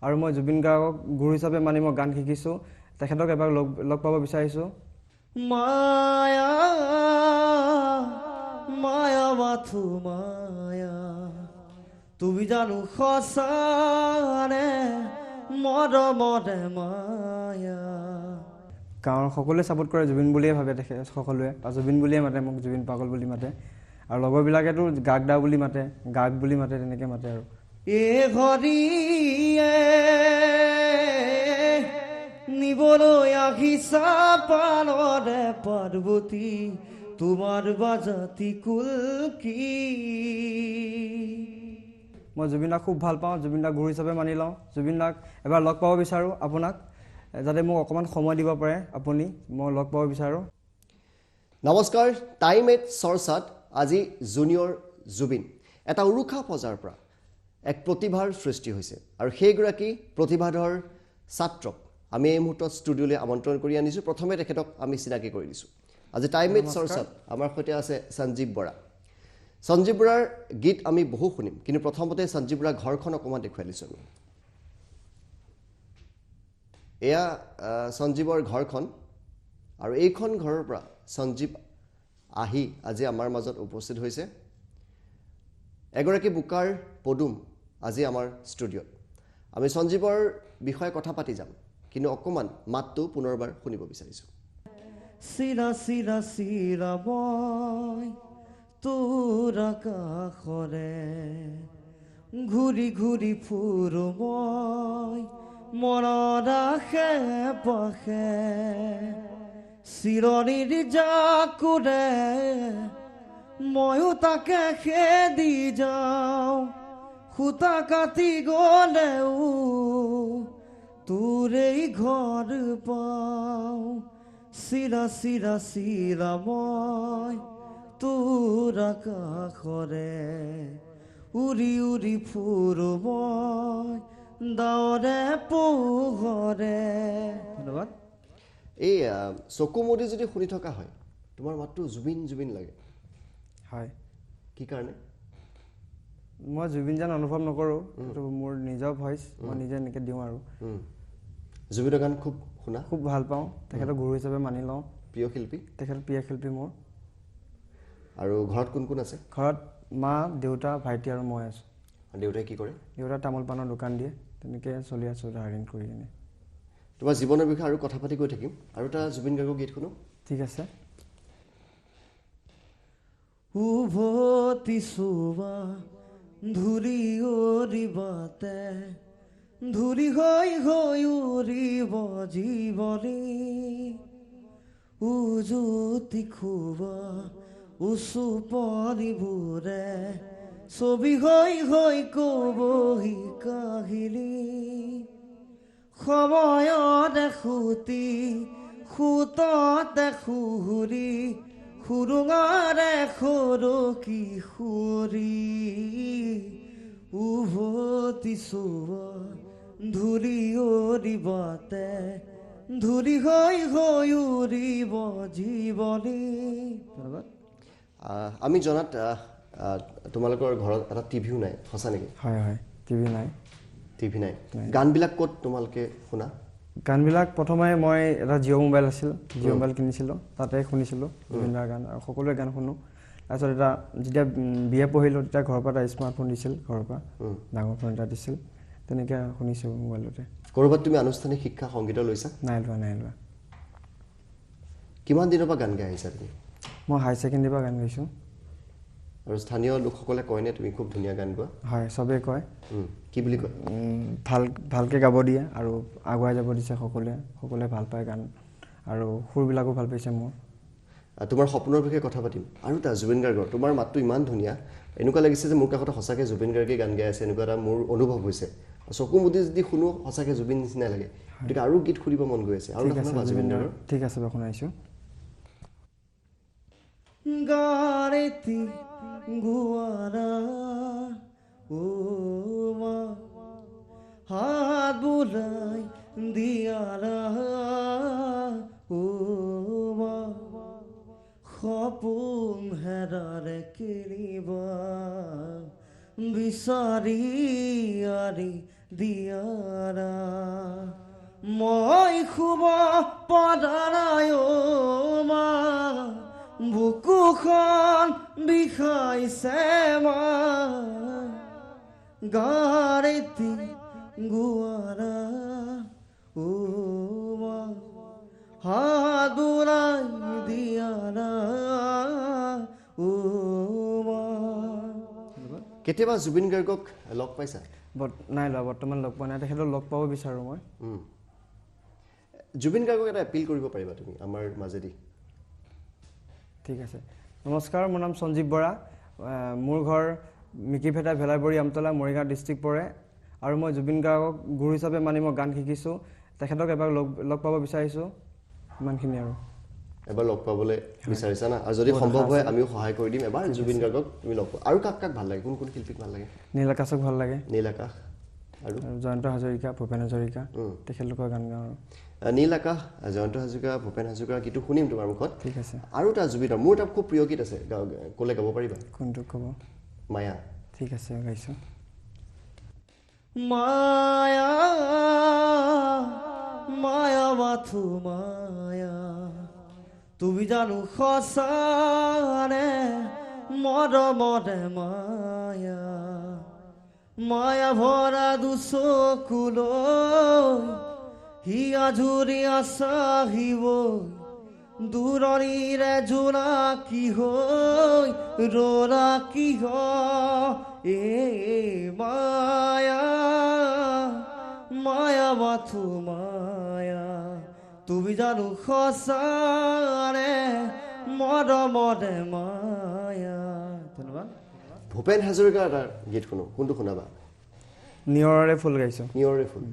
আৰু মই জুবিন গাৰ্গক গুৰু হিচাপে মানি মই গান শিকিছোঁ তেখেতক এবাৰ লগ পাব বিচাৰিছোঁ মায়া মায়া মাথো মায়া তুমি জানো সঁচানে মৰমতে মায়া গাঁৱৰ সকলোৱে ছাপোৰ্ট কৰে জুবিন বুলিয়ে ভাবে তেখেত সকলোৱে আৰু জুবিন বুলিয়ে মাতে মোক জুবিন পাগল বুলি মাতে আৰু লগৰবিলাকেতো গাগদা বুলি মাতে গাগ বুলি মাতে তেনেকৈ মাতে আৰু ঘৰিয়ে নিবলৈ আহিছা পানৰে পাৰ্বতী তোমাৰ বাজাতি কুল কি মই জুবিনদাক খুব ভাল পাওঁ জুবিনদাক গুৰু হিচাপে মানি লওঁ জুবিনদাক এবাৰ লগ পাব বিচাৰোঁ আপোনাক যাতে মোক অকণমান সময় দিব পাৰে আপুনি মই লগ পাব বিচাৰোঁ নমস্কাৰ টাইম এট চৰ্চাত আজি জুনিয়ৰ জুবিন এটা উৰুখা পজাৰ পৰা এক প্ৰতিভাৰ সৃষ্টি হৈছে আৰু সেইগৰাকী প্ৰতিভাধৰ ছাত্ৰক আমি এই মুহূৰ্তত ষ্টুডিঅ'লৈ আমন্ত্ৰণ কৰি আনিছোঁ প্ৰথমে তেখেতক আমি চিনাকি কৰি দিছোঁ আজি টাইম এট চৰ্চাত আমাৰ সৈতে আছে সঞ্জীৱ বৰা সঞ্জীৱ বৰাৰ গীত আমি বহু শুনিম কিন্তু প্ৰথমতে সঞ্জীৱ বৰাৰ ঘৰখন অকণমান দেখুৱাই দিছোঁ আমি এয়া সঞ্জীৱৰ ঘৰখন আৰু এইখন ঘৰৰ পৰা সঞ্জীৱ আহি আজি আমাৰ মাজত উপস্থিত হৈছে এগৰাকী বোকাৰ পদুম আজি আমাৰ ষ্টুডিঅ'ত আমি সঞ্জীৱৰ বিষয়ে কথা পাতি যাম কিন্তু অকণমান মাতটো পুনৰবাৰ শুনিব বিচাৰিছোঁ চিৰা চিৰা চিৰা মই তোৰ আকাশৰে ঘূৰি ঘূৰি ফুৰো মই মনত আশে পাশে চিৰণিৰ জাকুৰে ময়ো তাকে খেদি যাওঁ সূতা কাটি গলেও তোৰেই ঘৰ পাওঁ চিৰা চিৰা চিৰা মই তোৰ আকাশৰে উৰি উৰি ফুৰো মই ডাৱৰে পোহৰে ধন্যবাদ এই চকু মুদি যদি শুনি থকা হয় তোমাৰ মাতটো জুবিন জুবিন লাগে হয় কি কাৰণে মই জুবিন যেন অনুভৱ নকৰোঁ এইটো মোৰ নিজৰ ভইচ মই নিজে এনেকৈ দিওঁ আৰু জুবিনৰ গান খুব শুনা খুব ভাল পাওঁ তেখেতক গুৰু হিচাপে মানি লওঁ প্ৰিয় শিল্পী তেখেত প্ৰিয় শিল্পী মোৰ আৰু ঘৰত কোন কোন আছে ঘৰত মা দেউতা ভাইটি আৰু মই আছোঁ দেউতাই কি কৰে দেউতা তামোল পাণৰ দোকান দিয়ে তেনেকৈ চলি আছোঁ ধাৰিন কৰি কিনে তোমাৰ জীৱনৰ বিষয়ে আৰু কথা পাতি গৈ থাকিম আৰু এটা জুবিন গাৰ্গৰ গীত শুনো ঠিক আছে উভতি চোৱা ধূলি উৰিবতে ধূলি হৈ হৈ উৰিব জীৱনী উজুতি খুবা উচু পৰিবোৰে ছবি হৈ হৈ কবহি কাহিনী সময়তে সুতি সুততে সুহুৰি সুৰুঙাৰে সৰকি সুৰি উভতি চোৱা ধূলি উৰিবতে ধূলি হৈ হৈ উৰিব জীৱনী ধন্যবাদ আমি জনাত তোমালোকৰ ঘৰত এটা টিভিও নাই সঁচা নেকি হয় হয় টিভি নাই গানবিলাক ক'ত তোমালোকে শুনা গানবিলাক প্ৰথমে মই এটা জিঅ' মোবাইল আছিল জিঅ' মোবাইল কিনিছিলোঁ তাতে শুনিছিলোঁ জুবিনদাৰ গান আৰু সকলোৰে গান শুনো তাৰপিছত এটা যেতিয়া BA পঢ়িলোঁ তেতিয়া ঘৰৰ পৰা এটা স্মাৰ্টফোন দিছিল ঘৰৰ পৰা ডাঙৰ ফোন এটা দিছিল তেনেকৈ শুনিছোঁ মোবাইলতে ক'ৰবাত তুমি আনুষ্ঠানিক শিক্ষা সংগীতৰ লৈছা নাই লোৱা কিমান দিনৰ পৰা গান গাই আহিছা তুমি মই হাই ছেকেণ্ডেৰীৰ পৰা গান গাইছোঁ আৰু স্থানীয় লোকসকলে কয়নে তুমি খুব ধুনীয়া গান গোৱা হয় চবেই কয় কি বুলি কয় ভালকৈ গাব দিয়ে আৰু আগুৱাই যাব দিছে সকলোৱে ভাল পায় গান আৰু সুৰবিলাকো ভাল পাইছে মোৰ তোমাৰ সপোনৰ বিষয়ে কথা পাতিম আৰু এটা জুবিন গাৰ্গৰ তোমাৰ মাতটো ইমান ধুনীয়া এনেকুৱা লাগিছে যে মোৰ কাষত সঁচাকৈ জুবিন গাৰ্গে গান গাই আছে এনেকুৱা এটা মোৰ অনুভৱ হৈছে চকু মুদি যদি শুনো সঁচাকৈ জুবিন নিচিনা লাগে গতিকে আৰু গীত শুনিব মন গৈ আছে আৰু জুবিন গাৰ্গৰ ঠিক আছে বাৰু শুনাইছোঁ গাৰেতি গুৱাৰা ও মা হাত বুলাই দিয়াৰা ও মা সপোন হেৰাৰে কিনিবা বিচাৰি আৰি দিয়াৰা মই শুব পৰা নাই অ মা বুকুখন বিষাইছে মা গাৰেতি গুৱাৰা ও মা হাত বুলাই দিয়াৰা ও মা কেতিয়াবা জুবিন গাৰ্গক লগ পাইছা নাই লোৱা বৰ্তমান লগ পোৱা নাই তেখেতক লগ পাব বিচাৰোঁ মই জুবিন গাৰ্গক এটা এপিল কৰিব পাৰিবা তুমি আমাৰ মাজেদি ঠিক আছে নমস্কাৰ মোৰ নাম সঞ্জীৱ বৰা মোৰ ঘৰ মিকিভেটা ভেলাইবৰী আমতলা মৰিগাঁও ডিষ্ট্ৰিক্ট পৰে আৰু মই জুবিন গাৰ্গক গুৰু হিচাপে মানি মই গান শিকিছোঁ তেখেতক এবাৰ লগ পাব বিচাৰিছোঁ ইমানখিনি আৰু এবাৰ লগ পাবলৈ বিচাৰিছা না আৰু যদি সম্ভৱ হয় আমিও সহায় কৰি দিম এবাৰ জুবিন গাৰ্গক তুমি লগ আৰু কাক কাক ভাল লাগে কোন কোন শিল্পীক ভাল লাগে নীল আকাশক ভাল লাগে নীল আকাশ আৰু জয়ন্ত হাজৰিকা ভূপেন হাজৰিকা তেখেতলোকৰ গান গাওঁ আৰু নীল আকাশ জয়ন্ত হাজৰিকা ভূপেন হাজৰিকাৰ গীতটো শুনিম তোমাৰ মুখত ঠিক আছে আৰু এটা জুবিনৰ মোৰ এটা খুব প্ৰিয় গীত আছে ক'লে গাব পাৰিবা কোনটো ক'ব মায়া ঠিক আছে গাইছোঁ মায়া মায়া মাথো মায়া তুমি জানো সঁচানে মৰমতে মায়া মায়া ভৰা দুচকুলৈ হিয়া ঝুৰি আছাহিব দূৰণিৰে জোনাকী হৈ ৰৰাকী এ মায়া মায়া মাথো মায়া তুমি জানো সঁচাৰে মৰমতে মায়া ধন্যবাদ ভূপেন হাজৰিকাৰ এটা গীত শুনো কোনটো শুনাবা নিয়ৰৰে ফুল গাইছোঁ নিয়ৰে ফুল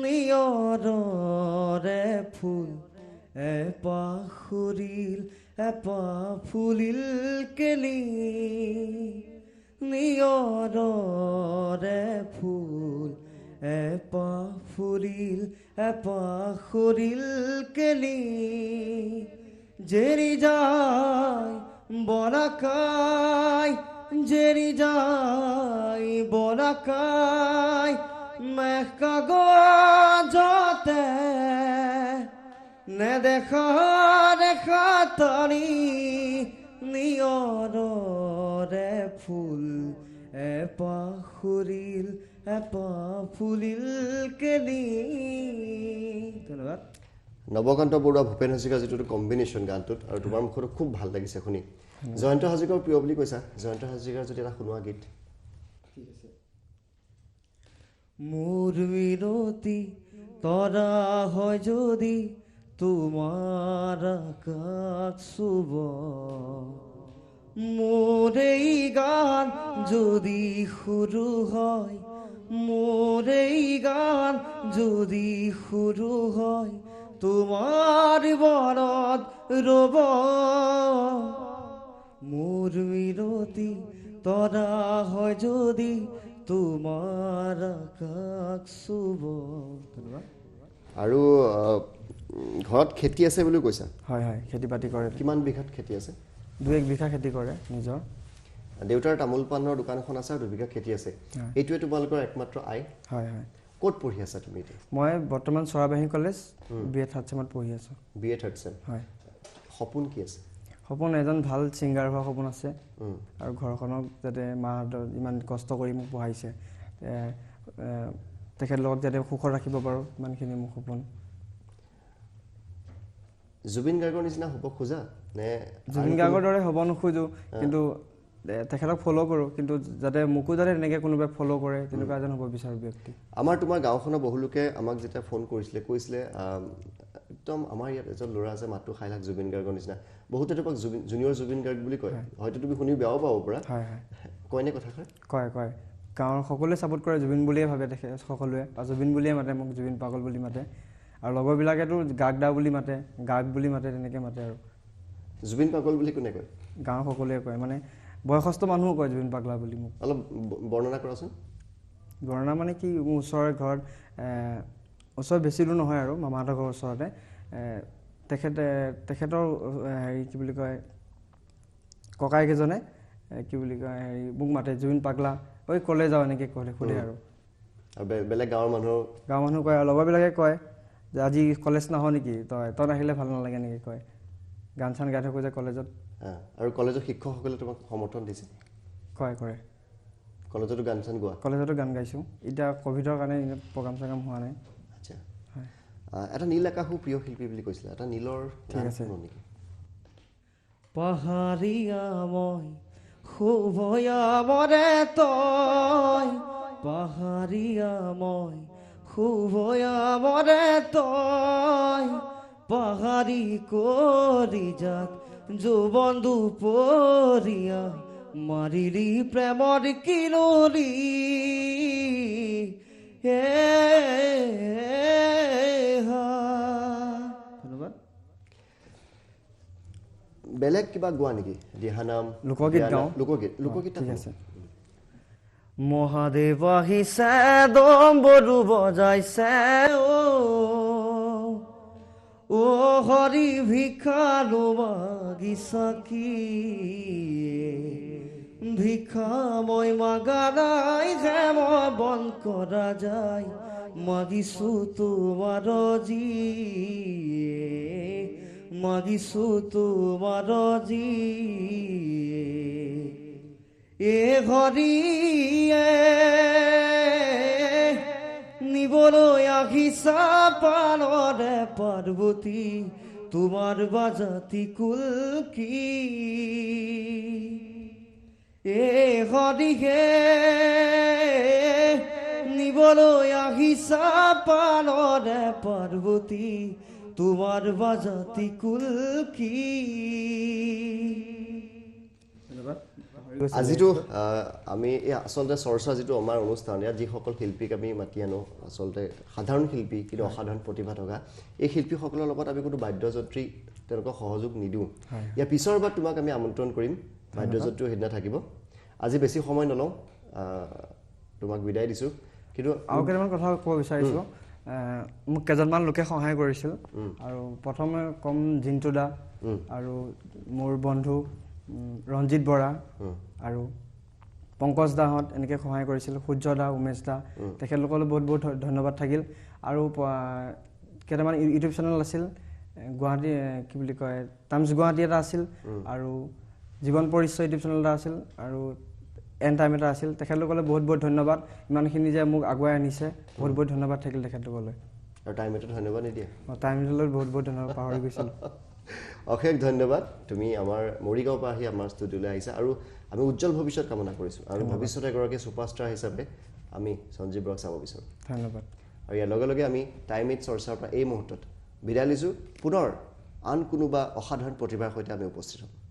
নিয়ৰৰে ফুল এপাহ সৰিল এপাহ ফুলিল কেলি নিয়ৰৰে ফুল এপাহ ফুলিল এপাহ সৰিল কেলি জেৰি যায় বলাকাই জেৰি যায় বলাকাই মেঘ কাগজতে নেদেখা দেখা তানি নিয়ৰৰে ফুল এপাহ সৰিল এপাহ ফুলিল কেলি ধন্যবাদ নৱকান্ত বৰুৱা ভূপেন হাজৰিকাৰ যিটো কম্বিনেশ্যন গানটোত আৰু তোমাৰ মুখতো খুব ভাল লাগিছে শুনি জয়ন্ত হাজৰিকাৰ প্ৰিয় বুলি কৈছা জয়ন্ত হাজৰিকাৰ যদি এটা শুনোৱা গীত মোৰ বিনতি তৰা হয় যদি তোমাৰ আকাশ চুব মোৰ এই গান যদি শুৰু হয় মোৰ এই গান যদি শুৰু হয় তোমাৰ বৰদ ৰব মোৰ বিনতি তৰা হয় যদি তোমাৰ আকাশ চুব ধন্যবাদ আৰু ঘৰত খেতি আছে বুলি কৈছা হয় হয় খেতি বাতি কৰে কিমান বিঘাত খেতি আছে 2-1 বিঘা খেতি কৰে নিজৰ দেউতাৰ তামোল পাণৰ দোকান এখন আছে আৰু 2 বিঘা খেতি আছে এইটোৱে তোমালোকৰ একমাত্ৰ আয় হয় হয় ক'ত পঢ়ি আছা তুমি এতিয়া মই বৰ্তমান চৰাবাহী কলেজ বিএ থাৰ্ড চেমত পঢ়ি আছোঁ বিএ থাৰ্ড চেম হয় সপোন কি আছে সপোন এজন ভাল ছিংগাৰ হোৱা সপোন আছে আৰু ঘৰখনক যাতে মাহঁতৰ ইমান কষ্ট কৰি মোক পঢ়াইছে তেখেতলোকক যাতে সুখত ৰাখিব পাৰোঁ ইমানখিনি মোৰ সপোন জুবিন গাৰ্গৰ নিচিনা হ'ব খোজা নে জুবিন গাৰ্গৰ দৰে হ'ব নোখোজোঁ কিন্তু তেখেতক ফ'ল' কৰোঁ কিন্তু যাতে মোকো যাতে তেনেকৈ কোনোবাই ফ'ল' কৰে তেনেকুৱা এজন হ'ব বিচাৰোঁ ব্যক্তি আমাৰ তোমাৰ গাঁওখনৰ বহু লোকে আমাক যেতিয়া ফোন কৰিছিলে কৈছিলে একদম আমাৰ ইয়াত এজন ল'ৰা আছে মাতটো খাই লাগ জুবিন গাৰ্গৰ নিচিনা বহুতে তোমাক জুনিয়ৰ জুবিন গাৰ্গ বুলি কয় হয়তো তুমি শুনি বেয়াও পাব পৰা হয় হয় কয়নে কথাষাৰ কয় গাঁৱৰ সকলোৱে ছাপোৰ্ট কৰে জুবিন বুলিয়ে ভাবে তেখেত সকলোৱে আৰু জুবিন বুলিয়ে মাতে মোক জুবিন পাগল বুলি মাতে আৰু লগৰবিলাকেতো গাগ দা বুলি মাতে গাগ বুলি মাতে তেনেকৈ মাতে আৰু জুবিন পাগল বুলি কোনে কয় গাঁৱৰ সকলোৱে কয় মানে বয়সস্থ মানুহো কয় জুবিন পাগলা বুলি মোক অলপ বৰ্ণনা কৰাচোন বৰ্ণনা মানে কি মোৰ ওচৰৰ ঘৰত ওচৰত বেছি দূৰ নহয় আৰু মামাহঁতৰ ঘৰৰ ওচৰতে তেখেতৰ হেৰি কি বুলি কয় ককাইকেইজনে কি বুলি কয় হেৰি মোক মাতে জুবিন পাগলা ঐ ক'লে যাওঁ এনেকৈ ক'লে সোধে আৰু আৰু বেলেগ গাঁৱৰ মানুহ গাঁৱৰ মানুহ কয় আৰু লগৰবিলাকে কয় যে আজি কলেজ নাহ নেকি তই নাহিলে ভাল নালাগে নেকি কয় গান চান গাই থাকোঁ যে কলেজত আৰু কলেজৰ শিক্ষকসকলে তোমাক সমৰ্থন দিছে কয় কৰে কলেজতো গান চান গোৱা কলেজতো গান গাইছোঁ এতিয়া ক'ভিডৰ কাৰণে প্ৰগ্ৰাম চগ্ৰাম হোৱা নাই আচ্ছা হয় এটা নীল আকাশো প্ৰিয় শিল্পী বুলি কৈছিলে এটা নীলৰ ঠিক আছে নেকি পাহাৰীয়া মই শুভয়া মৰে তই পাহাৰীয়া মই শুভয়া মৰে তই পাহাৰী কৰি যাক যৌৱন দুপৰীয়া মাৰিলি প্ৰেমৰ কিনলি ধন্যবাদ বেলেগ কিবা গোৱা নেকি দিহানাম লোকগীত গাওঁ লোকগীত ঠিক আছে মহাদেৱ আহিছে ডম্বৰু বজাইছে ও হৰি ভিক্ষালু মাগিছা কি ভিক্ষা মই মাগা নাই যে মই বন কৰা যায় মাগিছো তোমাৰ মাগিছো তোমাৰ এ হৰিয়ে নিবলৈ আহিছা পানৰে পাৰ্বতী তোমাৰ বাজাতি কুল কি এ হৰিয়ে নিবলৈ আহিছা পানৰে পাৰ্বতী তোমাৰ বাজাতি কুল কি আজিতো আমি এই আচলতে চৰ্চা যিটো আমাৰ অনুষ্ঠান ইয়াত যিসকল শিল্পীক আমি মাতি আনো আচলতে সাধাৰণ শিল্পী কিন্তু অসাধাৰণ প্ৰতিভা থকা এই শিল্পীসকলৰ লগত আমি কোনো বাদ্যযন্ত্ৰী তেওঁলোকক সহযোগ নিদিওঁ ইয়াৰ পিছৰ বাৰ তোমাক আমি আমন্ত্ৰণ কৰিম বাদ্যযন্ত্ৰীও সেইদিনা থাকিব আজি বেছি সময় নলওঁ তোমাক বিদায় দিছোঁ কিন্তু আৰু কেইটামান কথা ক'ব বিচাৰিছোঁ মোক কেইজনমান লোকে সহায় কৰিছিল আৰু প্ৰথমে কম জিন্তু দা আৰু মোৰ বন্ধু ৰঞ্জিত বৰা আৰু পংকজ দাহঁত এনেকৈ সহায় কৰিছিল সূৰ্য দা উমেশ দা তেখেতলোকলৈ বহুত বহুত ধন্যবাদ থাকিল আৰু কেইটামান ইউটিউব চেনেল আছিল গুৱাহাটী কি বুলি কয় টাইমছ গুৱাহাটী এটা আছিল আৰু জীৱন পৰিচয় ইউটিউব চেনেল এটা আছিল আৰু এন টাইম এটা আছিল তেখেতলোকলৈ বহুত বহুত ধন্যবাদ ইমানখিনি যে মোক আগুৱাই আনিছে বহুত বহুত ধন্যবাদ থাকিল তেখেতলোকলৈ আৰু টাইম এটা ধন্যবাদ নিদিয়ে টাইম এটালৈ বহুত বহুত ধন্যবাদ পাহৰি গৈছিলোঁ অশেষ ধন্যবাদ তুমি আমাৰ মৰিগাঁৱৰ পৰা আহি আমাৰ ষ্টুডিঅ'লৈ আহিছা আৰু আমি উজ্জ্বল ভৱিষ্যত কামনা কৰিছোঁ আৰু ভৱিষ্যতে এগৰাকী ছুপাৰষ্টাৰ হিচাপে আমি সঞ্জীৱ বৰাক চাব বিচাৰোঁ ধন্যবাদ আৰু ইয়াৰ লগে লগে আমি টাইম এইট চৰ্চাৰ পৰা এই মুহূৰ্তত বিদায় লৈছোঁ পুনৰ আন কোনোবা অসাধাৰণ প্ৰতিভাৰ সৈতে আমি উপস্থিত হ'ম